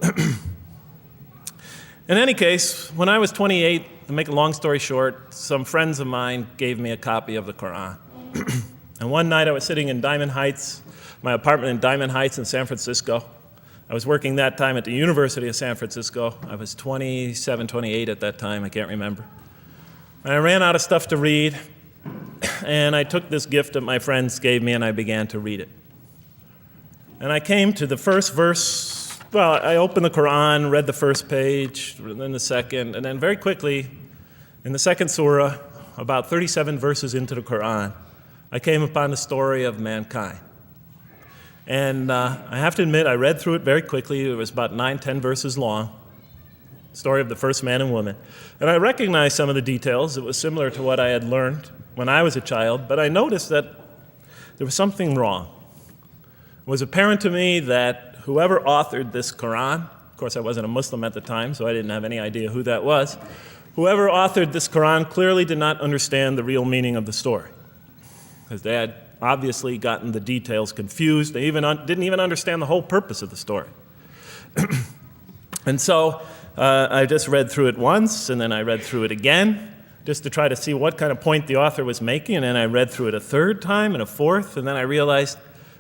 In any case, when I was 28, to make a long story short, some friends of mine gave me a copy of the Quran. And one night I was sitting in Diamond Heights, my apartment in Diamond Heights in San Francisco. I was working that time at the University of San Francisco. I was 27, 28 at that time, I can't remember. And I ran out of stuff to read, and I took this gift that my friends gave me and I began to read it. And I came to the first verse. Well, I opened the Quran, read the first page, then the second, and then very quickly, in the second surah, about 37 verses into the Quran, I came upon the story of mankind. And I have to admit, I read through it very quickly. It was about 9, 10 verses long, story of the first man and woman. And I recognized some of the details. It was similar to what I had learned when I was a child, but I noticed that there was something wrong. It was apparent to me that whoever authored this Quran, of course I wasn't a Muslim at the time, so I didn't have any idea who that was, whoever authored this Quran clearly did not understand the real meaning of the story, because they had obviously gotten the details confused. They didn't even understand the whole purpose of the story. And so I just read through it once, and then I read through it again, just to try to see what kind of point the author was making, and then I read through it a third time and a fourth, and then I realized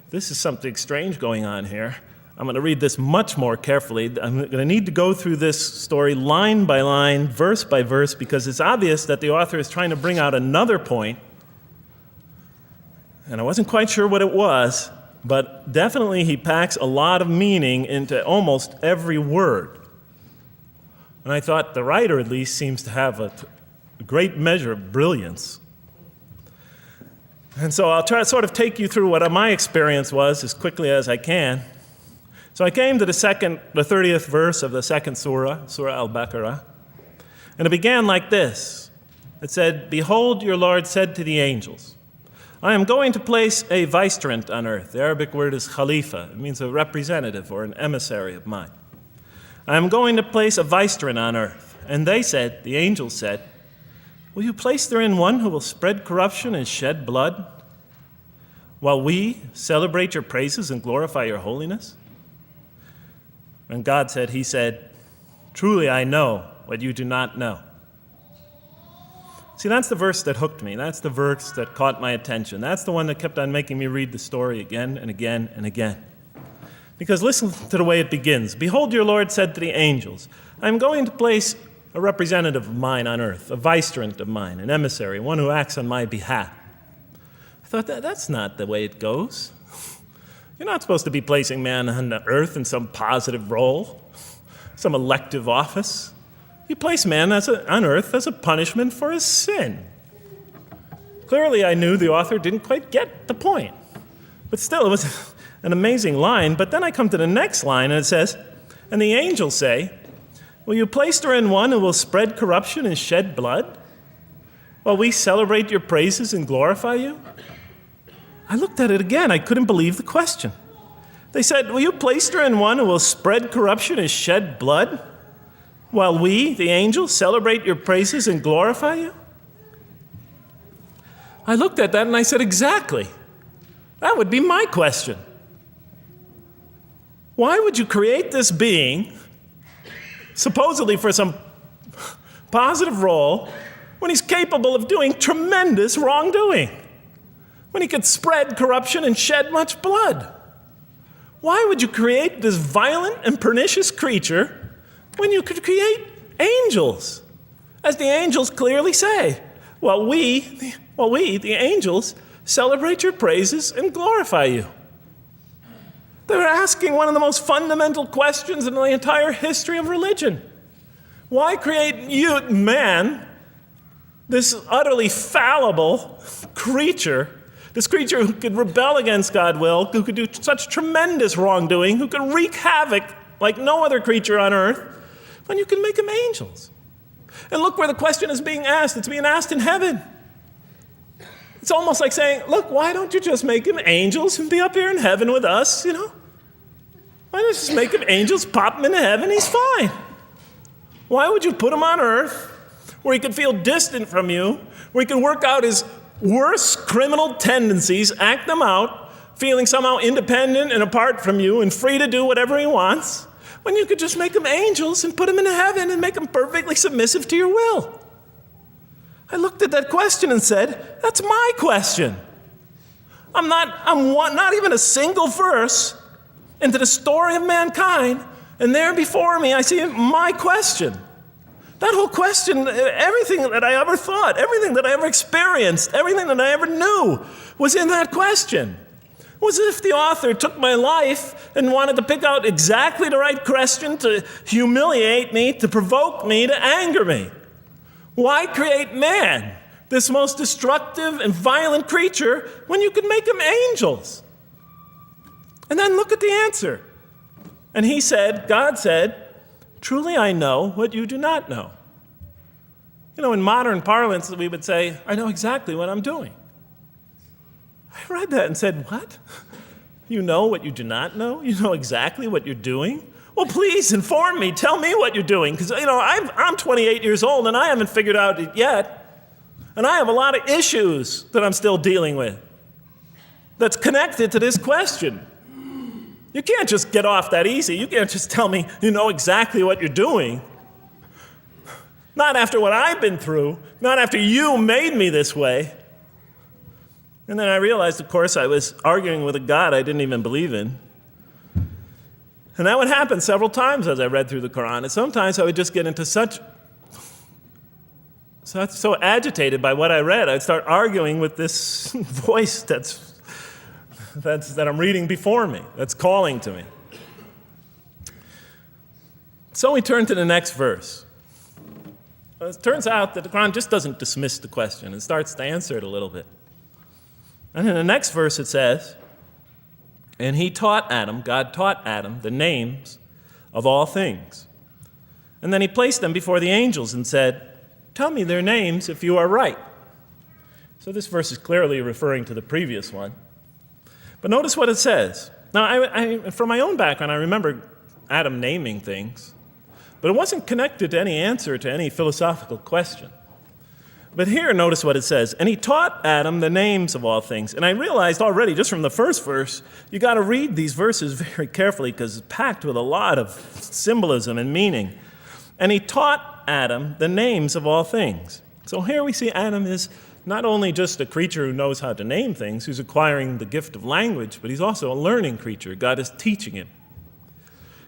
this is something strange going on here. I'm going to read this much more carefully. I'm going to need to go through this story line by line, verse by verse, because it's obvious that the author is trying to bring out another point. And I wasn't quite sure what it was, but definitely he packs a lot of meaning into almost every word. And I thought the writer at least seems to have a great measure of brilliance. And so I'll try to sort of take you through what my experience was as quickly as I can. So I came to the 30th verse of the second surah, Surah Al-Baqarah, and it began like this. It said, "Behold, your Lord said to the angels, I am going to place a vicegerent on earth." The Arabic word is khalifa. It means a representative or an emissary of mine. "I am going to place a vicegerent on earth." And they said, the angels said, "Will you place therein one who will spread corruption and shed blood, while we celebrate your praises and glorify your holiness?" And God said, he said, "Truly I know what you do not know." See, that's the verse that hooked me. That's the verse that caught my attention. That's the one that kept on making me read the story again and again and again. Because listen to the way it begins. "Behold, your Lord said to the angels, I am going to place a representative of mine on earth, a vicegerent of mine, an emissary, one who acts on my behalf." I thought, that's not the way it goes. You're not supposed to be placing man on the earth in some positive role, some elective office. You place man on earth as a punishment for his sin. Clearly, I knew the author didn't quite get the point. But still, it was an amazing line. But then I come to the next line, and it says, "And the angels say, will you place therein one who will spread corruption and shed blood, while we celebrate your praises and glorify you?" I looked at it again. I couldn't believe the question. They said, "Will you place therein one who will spread corruption and shed blood, while we, the angels, celebrate your praises and glorify you?" I looked at that and I said, exactly. That would be my question. Why would you create this being, supposedly for some positive role, when he's capable of doing tremendous wrongdoing? When he could spread corruption and shed much blood? Why would you create this violent and pernicious creature when you could create angels? As the angels clearly say, while we, the angels, celebrate your praises and glorify you. They're asking one of the most fundamental questions in the entire history of religion. Why create you, man, this utterly fallible creature, this creature who could rebel against God's will, who could do such tremendous wrongdoing, who could wreak havoc like no other creature on earth, when you can make them angels? And look where the question is being asked. It's being asked in heaven. It's almost like saying, look, why don't you just make them angels and be up here in heaven with us, Why don't you just make them angels, pop them into heaven, he's fine. Why would you put him on earth where he could feel distant from you, where he could work out his worst criminal tendencies, act them out, feeling somehow independent and apart from you and free to do whatever he wants? when you could just make them angels and put them in heaven and make them perfectly submissive to your will? I looked at that question and said, that's my question. I'm not even a single verse into the story of mankind, and there before me I see my question. That whole question, everything that I ever thought, everything that I ever experienced, everything that I ever knew was in that question. It was as if the author took my life and wanted to pick out exactly the right question to humiliate me, to provoke me, to anger me. Why create man, this most destructive and violent creature, when you could make him angels? And then look at the answer. And he said, God said, truly I know what you do not know. You know, in modern parlance, we would say, I know exactly what I'm doing. I read that and said, what? You know what you do not know? You know exactly what you're doing? Well, please inform me. Tell me what you're doing. Because, you know, I'm 28 years old and I haven't figured out it yet. And I have a lot of issues that I'm still dealing with that's connected to this question. You can't just get off that easy. You can't just tell me you know exactly what you're doing. Not after what I've been through. Not after you made me this way. And then I realized, of course, I was arguing with a God I didn't even believe in. And that would happen several times as I read through the Quran. And sometimes I would just get into so agitated by what I read, I'd start arguing with this voice that I'm reading before me, that's calling to me. So we turn to the next verse. Well, it turns out that the Quran just doesn't dismiss the question. It starts to answer it a little bit. And in the next verse it says, and he taught Adam, God taught Adam, the names of all things. And then he placed them before the angels and said, tell me their names if you are right. So this verse is clearly referring to the previous one. But notice what it says. Now, I from my own background, I remember Adam naming things, but it wasn't connected to any answer to any philosophical question. But here, notice what it says. And he taught Adam the names of all things. And I realized already, just from the first verse, you got to read these verses very carefully because it's packed with a lot of symbolism and meaning. And he taught Adam the names of all things. So here we see Adam is not only just a creature who knows how to name things, who's acquiring the gift of language, but he's also a learning creature. God is teaching him.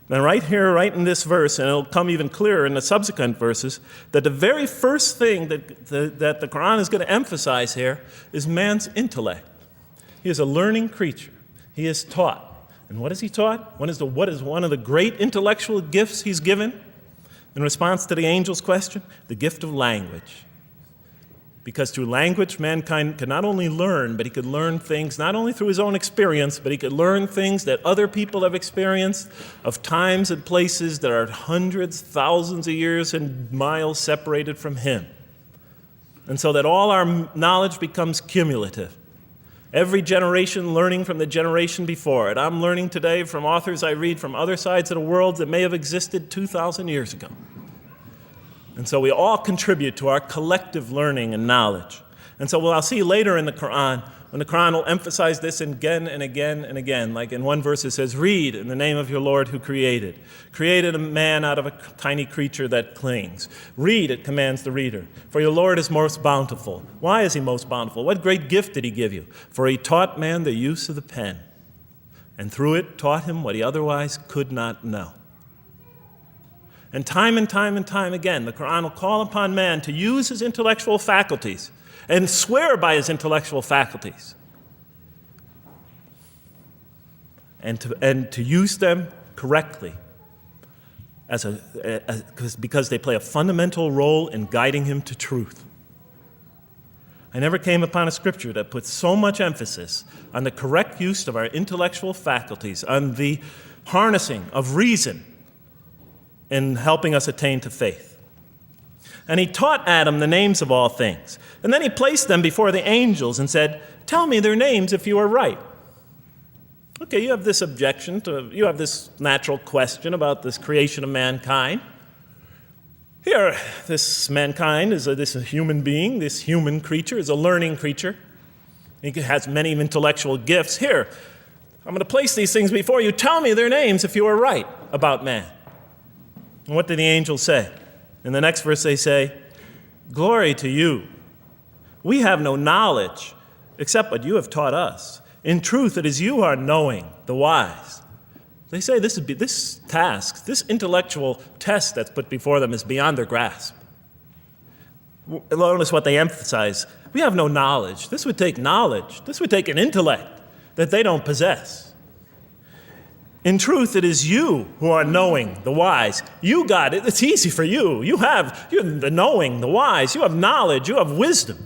Now right here, right in this verse, and it'll come even clearer in the subsequent verses, that the very first thing that the Quran is going to emphasize here is man's intellect. He is a learning creature. He is taught. And what is he taught? What is one of the great intellectual gifts he's given in response to the angel's question? The gift of language. Because through language, mankind can not only learn, but he could learn things not only through his own experience, but he could learn things that other people have experienced of times and places that are hundreds, thousands of years and miles separated from him. And so that all our knowledge becomes cumulative. Every generation learning from the generation before it. I'm learning today from authors I read from other sides of the world that may have existed 2,000 years ago. And so we all contribute to our collective learning and knowledge. And so what I'll see later in the Quran, when the Quran will emphasize this again and again and again. Like in one verse it says, read in the name of your Lord who created. Created a man out of a tiny creature that clings. Read, it commands the reader. For your Lord is most bountiful. Why is he most bountiful? What great gift did he give you? For he taught man the use of the pen. And through it taught him what he otherwise could not know. And time again, the Quran will call upon man to use his intellectual faculties and swear by his intellectual faculties and to use them correctly because they play a fundamental role in guiding him to truth. I never came upon a scripture that puts so much emphasis on the correct use of our intellectual faculties, on the harnessing of reason, in helping us attain to faith. And he taught Adam the names of all things. And then he placed them before the angels and said, tell me their names if you are right. Okay, you have this you have this natural question about this creation of mankind. Here, this mankind is this human being, this human creature is a learning creature. He has many intellectual gifts. Here, I'm going to place these things before you. Tell me their names if you are right about man. And what did the angels say? In the next verse they say, "Glory to you. We have no knowledge except what you have taught us. In truth, it is you who are knowing, the wise." They say this task, this intellectual test that's put before them is beyond their grasp. Notice what they emphasize. We have no knowledge. This would take knowledge. This would take an intellect that they don't possess. In truth, it is you who are knowing, the wise. You got it. It's easy for you. You're the knowing, the wise. You have knowledge. You have wisdom.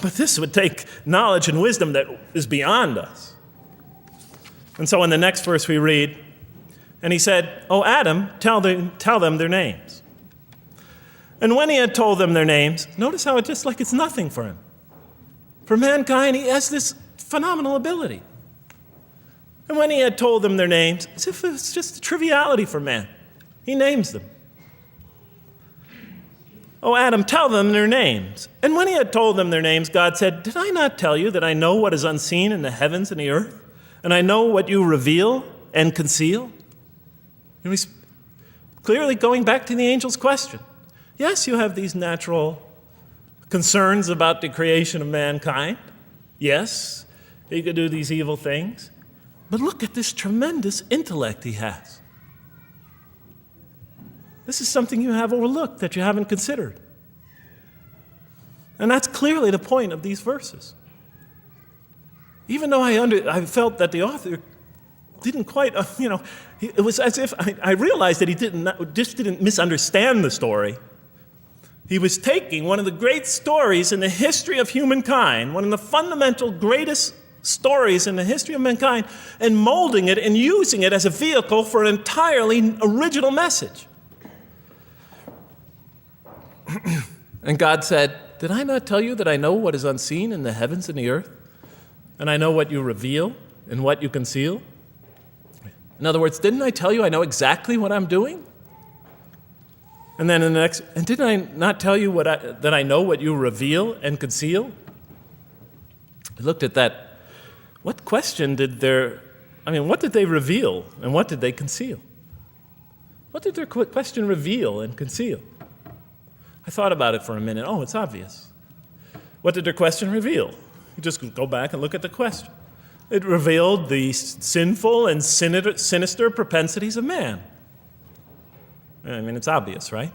But this would take knowledge and wisdom that is beyond us. And so in the next verse we read, and he said, "O Adam, tell them their names." And when he had told them their names, notice how it's just like it's nothing for him. For mankind, he has this phenomenal ability. And when he had told them their names, as if it's just a triviality for man, he names them. "O Adam, tell them their names." And when he had told them their names, God said, "Did I not tell you that I know what is unseen in the heavens and the earth? And I know what you reveal and conceal?" And he's clearly going back to the angel's question. Yes, you have these natural concerns about the creation of mankind. Yes, he could do these evil things. But look at this tremendous intellect he has. This is something you have overlooked that you haven't considered. And that's clearly the point of these verses. Even though I felt that the author didn't quite, it was as if I realized that he didn't misunderstand the story. He was taking one of the great stories in the history of humankind, one of the fundamental greatest stories in the history of mankind, and molding it and using it as a vehicle for an entirely original message. And God said, "Did I not tell you that I know what is unseen in the heavens and the earth? And I know what you reveal and what you conceal?" In other words, didn't I tell you I know exactly what I'm doing? And then in the next, and didn't I not tell you that I know what you reveal and conceal? I looked at that. What question what did they reveal and what did they conceal? What did their question reveal and conceal? I thought about it for a minute. Oh, it's obvious. What did their question reveal? You just go back and look at the question. It revealed the sinful and sinister propensities of man. I mean, it's obvious, right?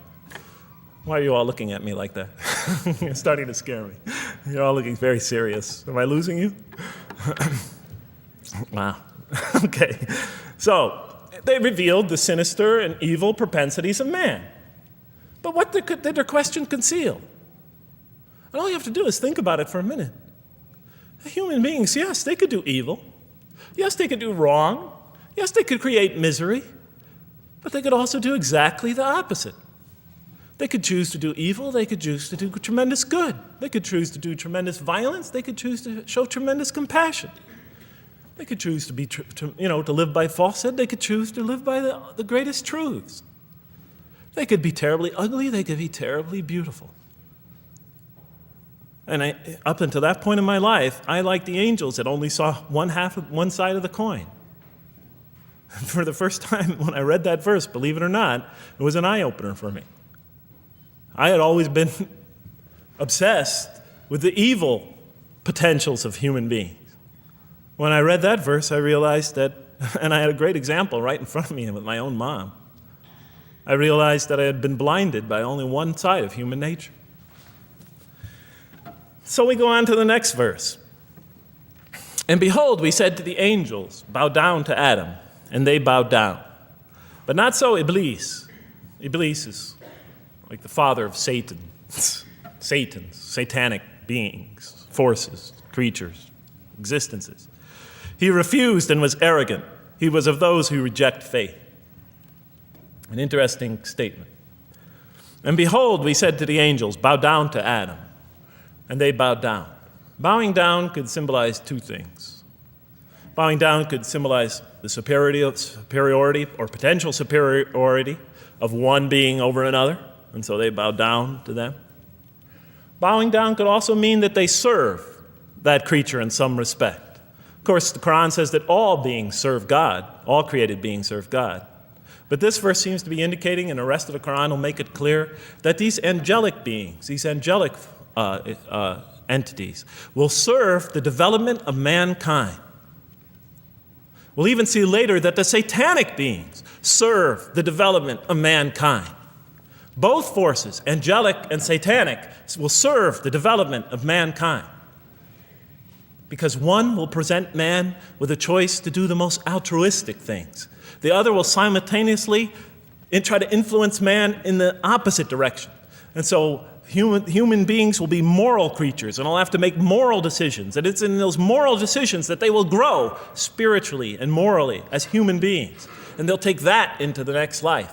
Why are you all looking at me like that? You're starting to scare me. You're all looking very serious. Am I losing you? Wow. Okay. So, they revealed the sinister and evil propensities of man. But what did their question conceal? And all you have to do is think about it for a minute. Human beings, yes, they could do evil. Yes, they could do wrong. Yes, they could create misery. But they could also do exactly the opposite. They could choose to do evil. They could choose to do tremendous good. They could choose to do tremendous violence. They could choose to show tremendous compassion. They could choose to live by falsehood. They could choose to live by the greatest truths. They could be terribly ugly. They could be terribly beautiful. And up until that point in my life, I, like the angels, that only saw one side of the coin. For the first time when I read that verse, believe it or not, it was an eye-opener for me. I had always been obsessed with the evil potentials of human beings. When I read that verse, I realized that, and I had a great example right in front of me with my own mom, I realized that I had been blinded by only one side of human nature. So we go on to the next verse. "And behold, we said to the angels, bow down to Adam, and they bowed down. But not so Iblis." Iblis is like the father of Satan, satanic beings, forces, creatures, existences. "He refused and was arrogant. He was of those who reject faith." An interesting statement. "And behold, we said to the angels, bow down to Adam, and they bowed down." Bowing down could symbolize two things. Bowing down could symbolize the superiority or potential superiority of one being over another, and so they bowed down to them. Bowing down could also mean that they serve that creature in some respect. Of course, the Quran says that all beings serve God, all created beings serve God. But this verse seems to be indicating, and the rest of the Quran will make it clear, that these angelic beings, these angelic entities, will serve the development of mankind. We'll even see later that the satanic beings serve the development of mankind. Both forces, angelic and satanic, will serve the development of mankind. Because one will present man with a choice to do the most altruistic things. The other will simultaneously try to influence man in the opposite direction. And so human beings will be moral creatures, and they'll have to make moral decisions. And it's in those moral decisions that they will grow spiritually and morally as human beings. And they'll take that into the next life.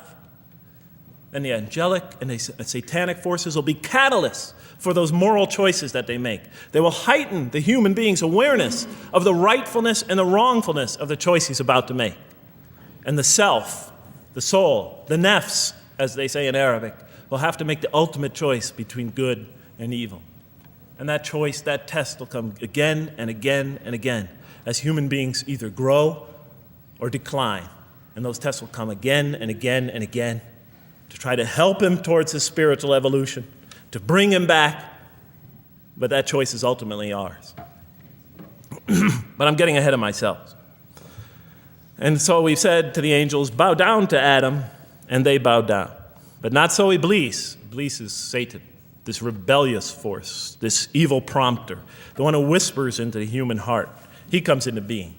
And the angelic and the satanic forces will be catalysts for those moral choices that they make. They will heighten the human being's awareness of the rightfulness and the wrongfulness of the choice he's about to make. And the self, the soul, the nafs, as they say in Arabic, will have to make the ultimate choice between good and evil. And that choice, that test will come again and again and again as human beings either grow or decline. And those tests will come again and again and again to try to help him towards his spiritual evolution, to bring him back, but that choice is ultimately ours. But I'm getting ahead of myself. And so we said to the angels, bow down to Adam, and they bowed down. But not so Iblis. Iblis is Satan, this rebellious force, this evil prompter, the one who whispers into the human heart. He comes into being.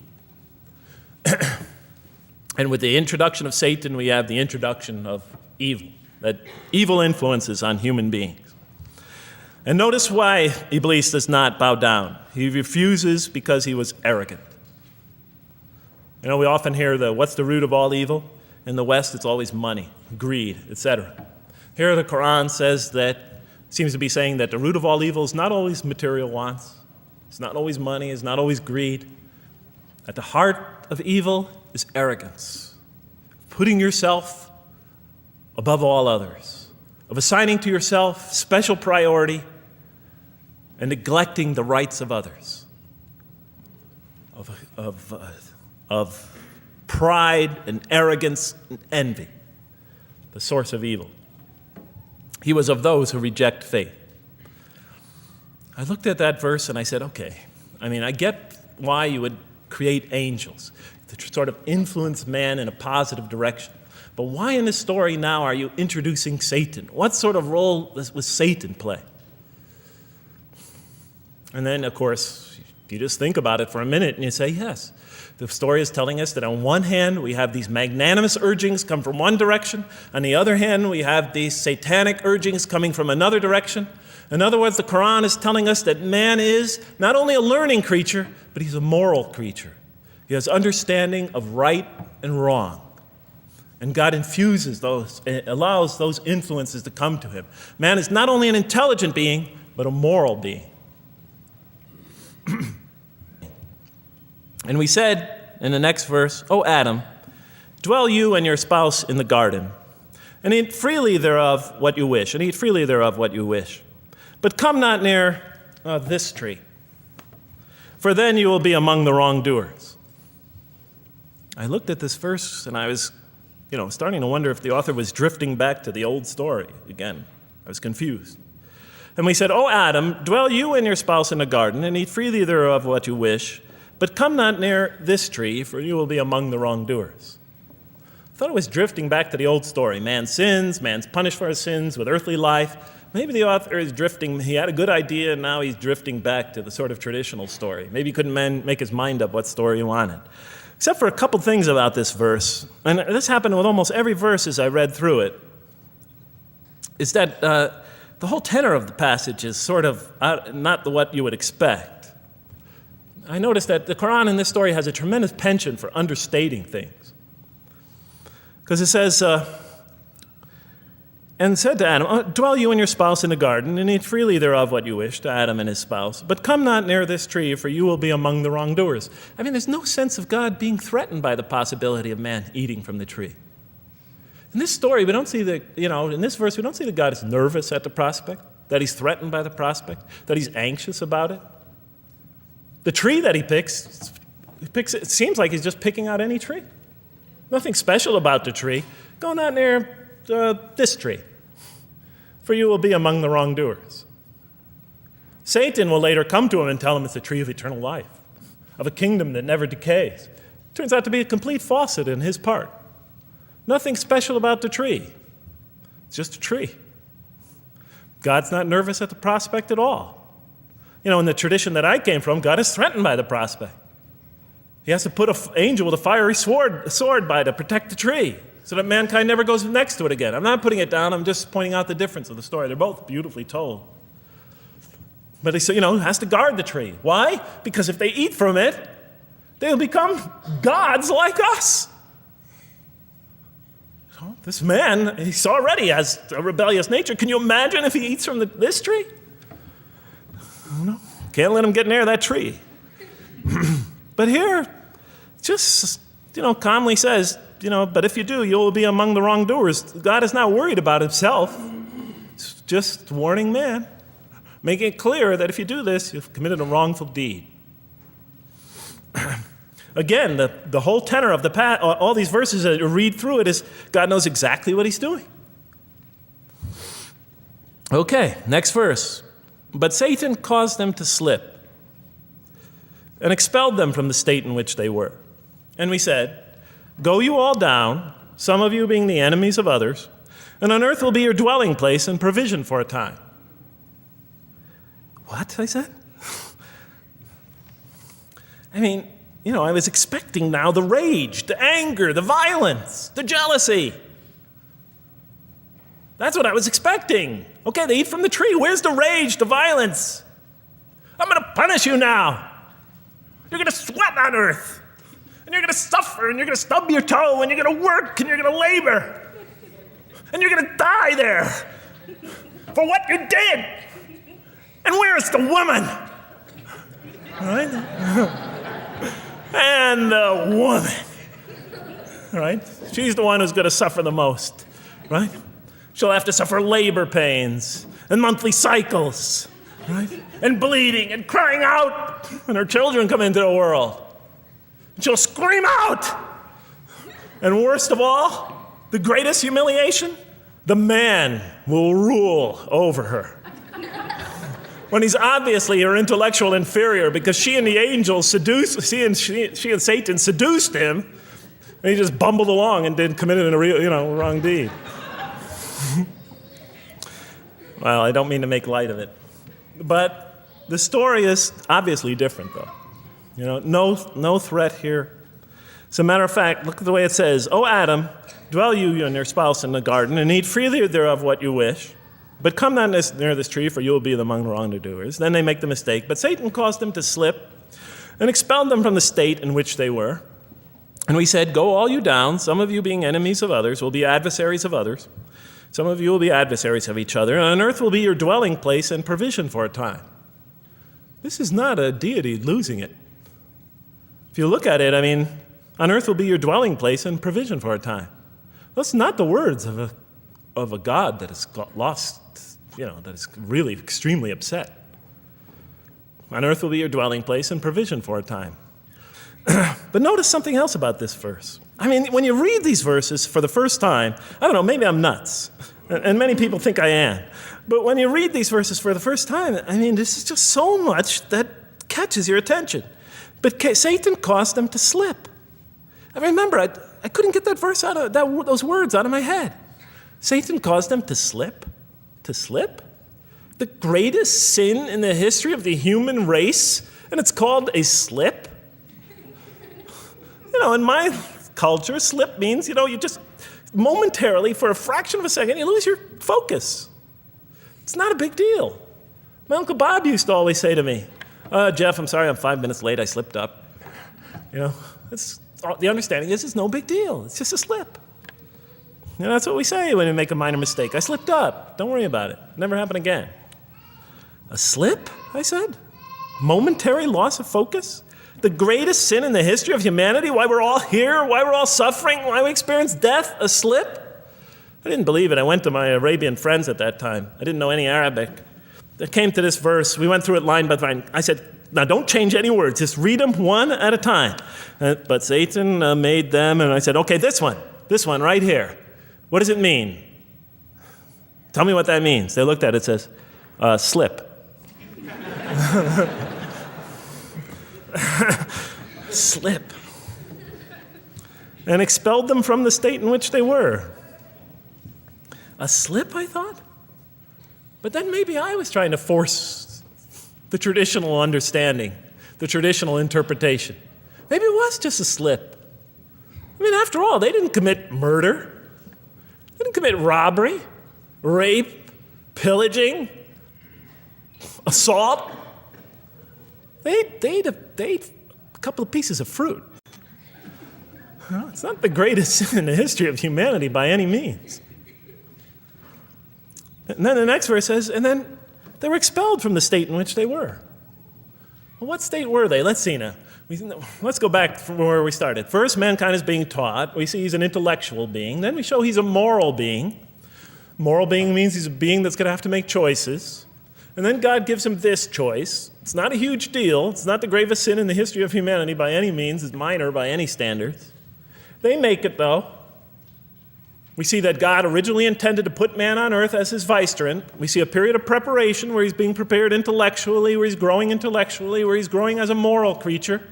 And with the introduction of Satan, we have the introduction of evil, that evil influences on human beings. And notice why Iblis does not bow down. He refuses because he was arrogant. You know, we often hear what's the root of all evil? In the West, it's always money, greed, etc. Here the Quran seems to be saying that the root of all evil is not always material wants. It's not always money, it's not always greed. At the heart of evil is arrogance, putting yourself above all others, of assigning to yourself special priority and neglecting the rights of others, of pride and arrogance and envy, the source of evil. He was of those who reject faith. I looked at that verse and I said, okay, I get why you would create angels to sort of influence man in a positive direction. But why in this story now are you introducing Satan? What sort of role was Satan play? And then, of course, you just think about it for a minute and you say, yes. The story is telling us that on one hand, we have these magnanimous urgings come from one direction. On the other hand, we have these satanic urgings coming from another direction. In other words, the Quran is telling us that man is not only a learning creature, but he's a moral creature. He has understanding of right and wrong. And God infuses those, allows those influences to come to him. Man is not only an intelligent being, but a moral being. And we said in the next verse, O Adam, dwell you and your spouse in the garden, and eat freely thereof what you wish, and eat freely thereof what you wish. But come not near this tree, for then you will be among the wrongdoers. I looked at this verse and I was, starting to wonder if the author was drifting back to the old story again. I was confused. And we said, O Adam, dwell you and your spouse in the garden, and eat freely thereof what you wish, but come not near this tree, for you will be among the wrongdoers. I thought it was drifting back to the old story. Man sins, man's punished for his sins with earthly life. Maybe the author is drifting, he had a good idea, and now he's drifting back to the sort of traditional story. Maybe he couldn't make his mind up what story he wanted. Except for a couple things about this verse, and this happened with almost every verse as I read through it, is that the whole tenor of the passage is sort of not what you would expect. I noticed that the Quran in this story has a tremendous penchant for understating things. Because it says, and said to Adam, dwell you and your spouse in the garden, and eat freely thereof what you wish, to Adam and his spouse. But come not near this tree, for you will be among the wrongdoers. There's no sense of God being threatened by the possibility of man eating from the tree. In this story, we don't see in this verse, we don't see that God is nervous at the prospect, that he's threatened by the prospect, that he's anxious about it. The tree that he picks, it seems like he's just picking out any tree. Nothing special about the tree. Go not near this tree, for you will be among the wrongdoers. Satan will later come to him and tell him it's a tree of eternal life, of a kingdom that never decays. Turns out to be a complete falsehood in his part. Nothing special about the tree. It's just a tree. God's not nervous at the prospect at all. You know, in the tradition that I came from, God is threatened by the prospect. He has to put an angel with a fiery sword by to protect the tree so that mankind never goes next to it again. I'm not putting it down. I'm just pointing out the difference of the story. They're both beautifully told. But he has to guard the tree. Why? Because if they eat from it, they'll become gods like us. This man, he already has a rebellious nature. Can you imagine if he eats from this tree? No, can't let him get near that tree. But here, just, calmly says, but if you do, you'll be among the wrongdoers. God is not worried about himself. He's just warning man, making it clear that if you do this, you've committed a wrongful deed. Again, the whole tenor of all these verses that you read through it is God knows exactly what he's doing. Okay, next verse. But Satan caused them to slip and expelled them from the state in which they were. And we said, go you all down, some of you being the enemies of others, and on earth will be your dwelling place and provision for a time. What? I said? I was expecting now the rage, the anger, the violence, the jealousy. That's what I was expecting. Okay, they eat from the tree. Where's the rage, the violence? I'm going to punish you now. You're going to sweat on earth. And you're going to suffer, and you're going to stub your toe, and you're going to work, and you're going to labor. And you're going to die there for what you did. And where is the woman? All right? And the woman, right? She's the one who's going to suffer the most, right? She'll have to suffer labor pains and monthly cycles, right? And bleeding and crying out when her children come into the world. And she'll scream out. And worst of all, the greatest humiliation, the man will rule over her. When he's obviously her intellectual inferior because she and the angels she and Satan seduced him, and he just bumbled along and committed a real, wrong deed. Well, I don't mean to make light of it. But the story is obviously different, though. No threat here. As a matter of fact, look at the way it says, O Adam, dwell you and your spouse in the garden, and eat freely thereof what you wish. But come not near this tree, for you will be among the wrongdoers. Then they make the mistake. But Satan caused them to slip and expelled them from the state in which they were. And we said, go all you down, some of you being enemies of others, will be adversaries of others. Some of you will be adversaries of each other. And on earth will be your dwelling place and provision for a time. This is not a deity losing it. If you look at it, on earth will be your dwelling place and provision for a time. That's not the words of a God that has lost, that is really extremely upset. On earth will be your dwelling place and provision for a time. But notice something else about this verse. When you read these verses for the first time, I don't know, maybe I'm nuts, and many people think I am. But when you read these verses for the first time, this is just so much that catches your attention. But Satan caused them to slip. Remember, I couldn't get that verse those words out of my head. Satan caused them to slip. To slip? The greatest sin in the history of the human race, and it's called a slip? In my culture, slip means, you just momentarily, for a fraction of a second, you lose your focus. It's not a big deal. My Uncle Bob used to always say to me, Jeff, I'm sorry I'm 5 minutes late, I slipped up. The understanding is it's no big deal. It's just a slip. That's what we say when we make a minor mistake. I slipped up. Don't worry about it. Never happen again. A slip, I said? Momentary loss of focus? The greatest sin in the history of humanity? Why we're all here? Why we're all suffering? Why we experience death? A slip? I didn't believe it. I went to my Arabian friends at that time. I didn't know any Arabic. I came to this verse. We went through it line by line. I said, now don't change any words. Just read them one at a time. But Satan made them, and I said, okay, this one right here. What does it mean? Tell me what that means. They looked at it, it says, slip. Slip. And expelled them from the state in which they were. A slip, I thought? But then maybe I was trying to force the traditional understanding, the traditional interpretation. Maybe it was just a slip. I mean, after all, they didn't commit murder. They didn't commit robbery, rape, pillaging, assault. They ate a couple of pieces of fruit. Well, it's not the greatest sin in the history of humanity by any means. And then the next verse says, and then they were expelled from the state in which they were. Well, what state were they? Let's see now. Let's go back from where we started. First, mankind is being taught. We see he's an intellectual being. Then we show he's a moral being. Moral being means he's a being that's going to have to make choices. And then God gives him this choice. It's not a huge deal. It's not the gravest sin in the history of humanity by any means. It's minor by any standards. They make it, though. We see that God originally intended to put man on earth as his vicegerent. We see a period of preparation where he's being prepared intellectually, where he's growing intellectually, where he's growing as a moral creature.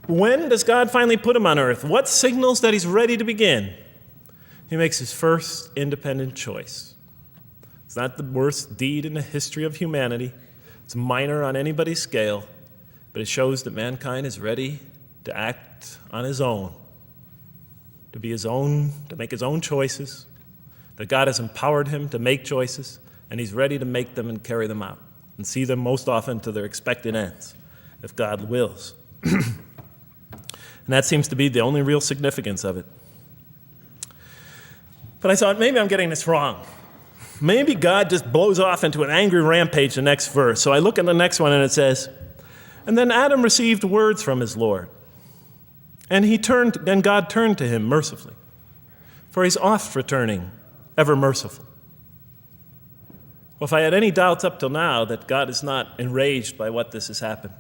When does God finally put him on earth? What signals that he's ready to begin? He makes his first independent choice. It's not the worst deed in the history of humanity. It's minor on anybody's scale, but it shows that mankind is ready to act on his own, to be his own, to make his own choices, that God has empowered him to make choices, and he's ready to make them and carry them out and see them most often to their expected ends, if God wills. And that seems to be the only real significance of it. But I thought, maybe I'm getting this wrong. Maybe God just blows off into an angry rampage the next verse. So I look at the next one and it says, and then Adam received words from his Lord. And God turned to him mercifully, for he's oft returning, ever merciful. Well, if I had any doubts up till now that God is not enraged by what this has happened,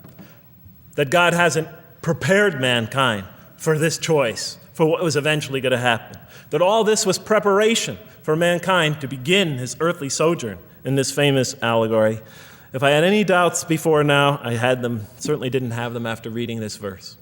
that God hasn't prepared mankind for this choice, for what was eventually going to happen, that all this was preparation for mankind to begin his earthly sojourn in this famous allegory. If I had any doubts before now, I had them, certainly didn't have them after reading this verse.